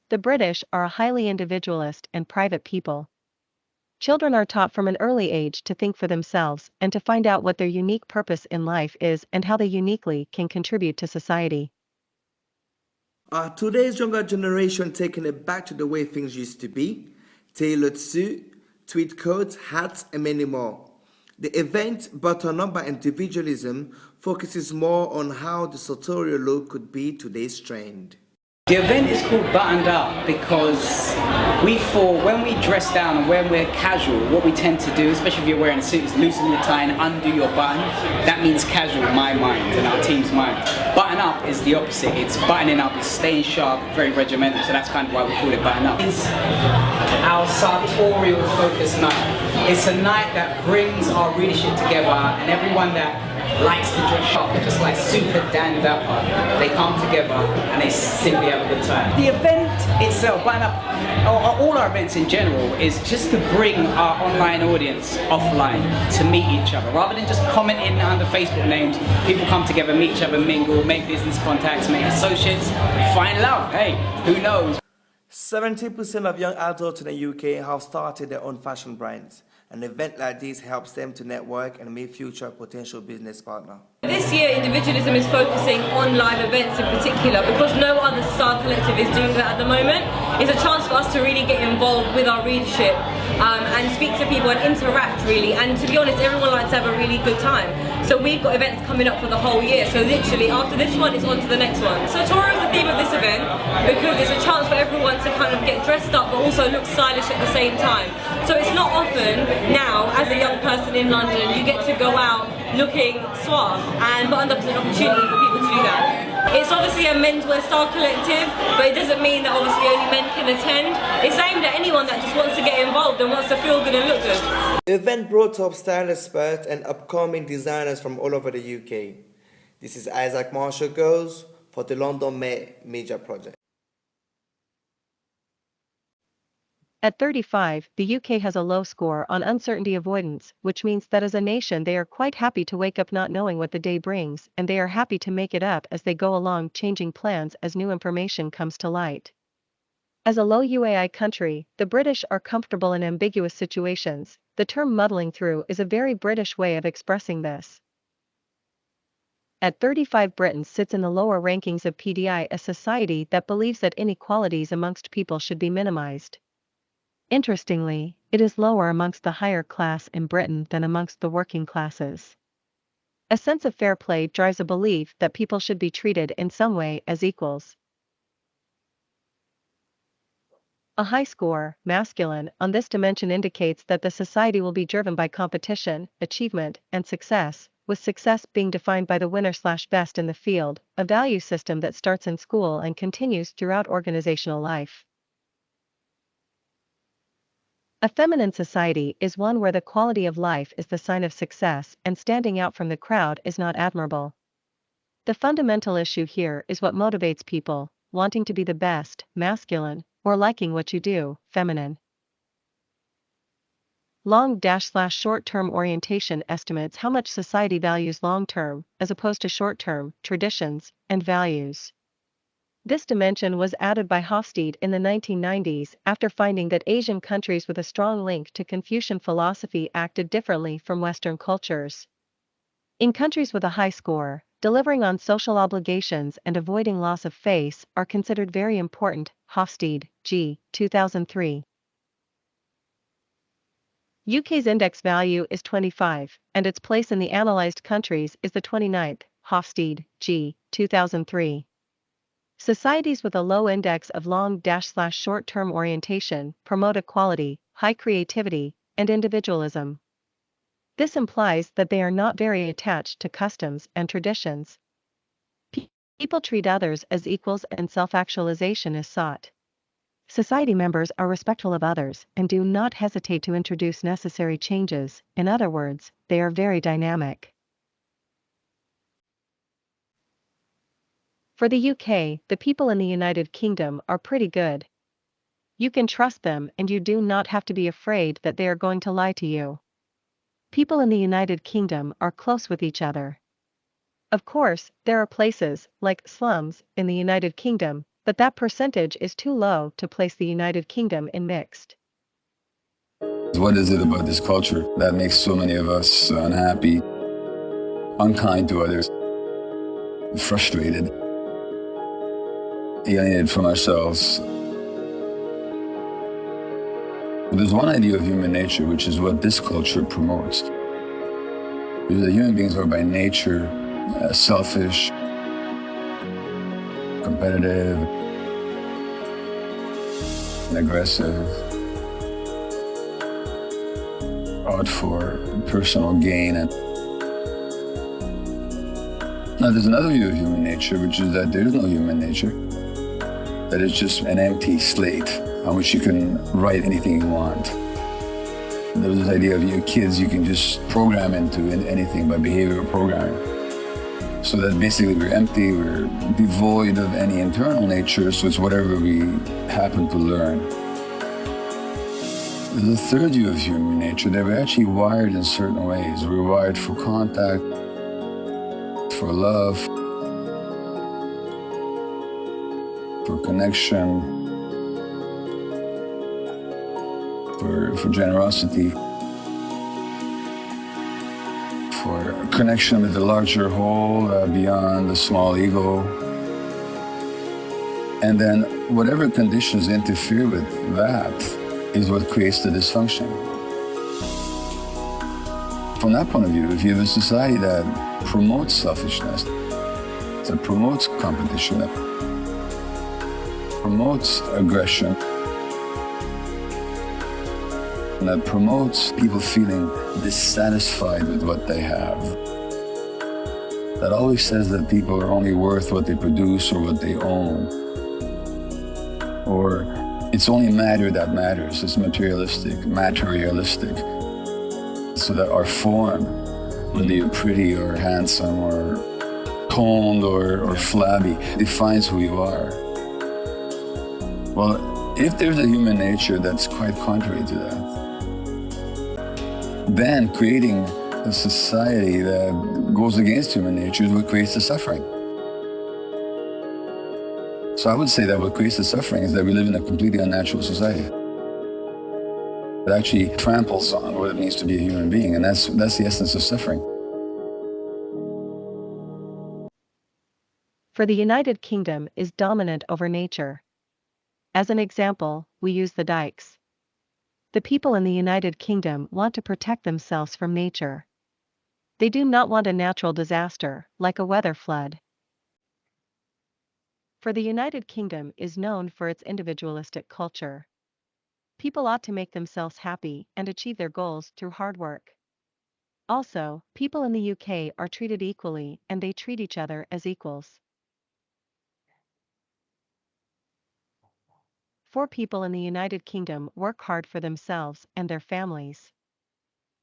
The British are a highly individualist and private people. Children are taught from an early age to think for themselves and to find out what their unique purpose in life is and how they uniquely can contribute to society. Today's younger generation taking it back to the way things used to be. Tailored suit, tweed coats, hats, and many more. The event, buttoned up by individualism, focuses more on how the sartorial look could be today's trend. The event is called Buttoned Up because we thought when we dress down and when we're casual, what we tend to do, especially if you're wearing a suit, is loosen your tie and undo your button. That means casual in my mind and our team's mind. Button Up is the opposite. It's buttoning up, it's staying sharp, very regimental, so that's kind of why we call it Button Up. It's our sartorial focus night. It's a night that brings our readership together and everyone that likes to dress sharp, just like super Dan Dapper. They come together and they simply have a good time. The event itself, Button Up, or all our events in general, is just to bring our online audience offline to meet each other. Rather than just commenting under Facebook names, people come together, meet each other, mingle, make business contacts, make associates, find love. Hey, who knows? 70% of young adults in the UK have started their own fashion brands. An event like this helps them to network and meet future potential business partner. This year, individualism is focusing on live events in particular because no other style collective is doing that at the moment. It's a chance for us to really get involved with our readership and speak to people and interact really. And to be honest, everyone likes to have a really good time. So we've got events coming up for the whole year. So literally after this one, it's on to the next one. So Sartorial is the theme of this event because it's a chance for everyone to kind of get dressed up but also look stylish at the same time. So it's not often now, as a young person in London, you get to go out looking suave, and Buttoned Up is an opportunity for people to do that. It's obviously a menswear style collective, but it doesn't mean that obviously only men can attend. It's aimed at anyone that just wants to get involved and wants to feel good and look good. The event brought up style experts and upcoming designers from all over the UK. This is Isaac Marshall Goes for the London Met Media Project. At 35, the UK has a low score on uncertainty avoidance, which means that as a nation they are quite happy to wake up not knowing what the day brings, and they are happy to make it up as they go along, changing plans as new information comes to light. As a low UAI country, the British are comfortable in ambiguous situations. The term muddling through is a very British way of expressing this. At 35, Britain sits in the lower rankings of PDI, a society that believes that inequalities amongst people should be minimized. Interestingly, it is lower amongst the higher class in Britain than amongst the working classes. A sense of fair play drives a belief that people should be treated in some way as equals. A high score, masculine, on this dimension indicates that the society will be driven by competition, achievement, and success, with success being defined by the winner/best in the field, a value system that starts in school and continues throughout organizational life. A feminine society is one where the quality of life is the sign of success and standing out from the crowd is not admirable. The fundamental issue here is what motivates people, wanting to be the best, masculine, or liking what you do, feminine. Long-/short-term orientation estimates how much society values long-term, as opposed to short-term, traditions, and values. This dimension was added by Hofstede in the 1990s after finding that Asian countries with a strong link to Confucian philosophy acted differently from Western cultures. In countries with a high score, delivering on social obligations and avoiding loss of face are considered very important. Hofstede, G. 2003. UK's index value is 25, and its place in the analyzed countries is the 29th. Hofstede, G. 2003. Societies with a low index of long-/short-term orientation promote equality, high creativity, and individualism. This implies that they are not very attached to customs and traditions. People treat others as equals and self-actualization is sought. Society members are respectful of others and do not hesitate to introduce necessary changes. In other words, they are very dynamic. For the UK, the people in the United Kingdom are pretty good. You can trust them and you do not have to be afraid that they are going to lie to you. People in the United Kingdom are close with each other. Of course, there are places, like slums, in the United Kingdom, but that percentage is too low to place the United Kingdom in mixed. What is it about this culture that makes so many of us unhappy, unkind to others, frustrated, alienated from ourselves? There's one idea of human nature, which is what this culture promotes. Is that human beings are by nature selfish, competitive, and aggressive, out for personal gain. And now there's another view of human nature, which is that there is no human nature, that it's just an empty slate on which you can write anything you want. There's this idea of your kids you can just program into anything by behavioral programming. So that basically we're empty, we're devoid of any internal nature, so it's whatever we happen to learn. There's a third view of human nature that we're actually wired in certain ways. We're wired for contact, for love, for connection, for generosity, for connection with the larger whole beyond the small ego. And then whatever conditions interfere with that is what creates the dysfunction. From that point of view, if you have a society that promotes selfishness, that promotes competition, that promotes aggression, and that promotes people feeling dissatisfied with what they have, that always says that people are only worth what they produce or what they own, or it's only matter that matters, it's materialistic, so that our form, whether you're pretty or handsome or toned or flabby, defines who you are. Well, if there's a human nature that's quite contrary to that, then creating a society that goes against human nature is what creates the suffering. So I would say that what creates the suffering is that we live in a completely unnatural society. It actually tramples on what it means to be a human being, and that's the essence of suffering. For the United Kingdom is dominant over nature. As an example, we use the dikes. The people in the United Kingdom want to protect themselves from nature. They do not want a natural disaster, like a weather flood. For the United Kingdom is known for its individualistic culture. People ought to make themselves happy and achieve their goals through hard work. Also, people in the UK are treated equally and they treat each other as equals. 4 people in the United Kingdom work hard for themselves and their families.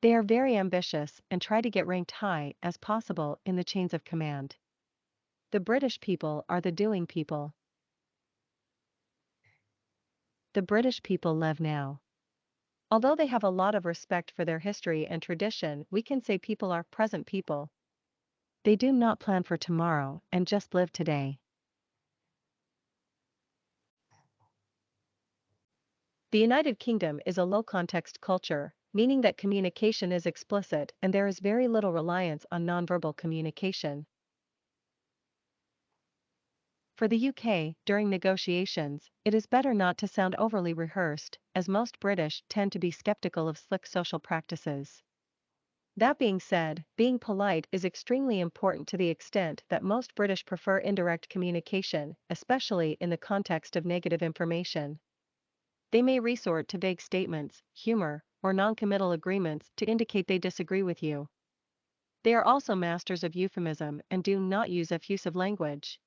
They are very ambitious and try to get ranked high as possible in the chains of command. The British people are the doing people. The British people live now. Although they have a lot of respect for their history and tradition, we can say people are present people. They do not plan for tomorrow and just live today. The United Kingdom is a low-context culture, meaning that communication is explicit and there is very little reliance on nonverbal communication. For the UK, during negotiations, it is better not to sound overly rehearsed, as most British tend to be skeptical of slick social practices. That being said, being polite is extremely important to the extent that most British prefer indirect communication, especially in the context of negative information. They may resort to vague statements, humor, or non-committal agreements to indicate they disagree with you. They are also masters of euphemism and do not use effusive language.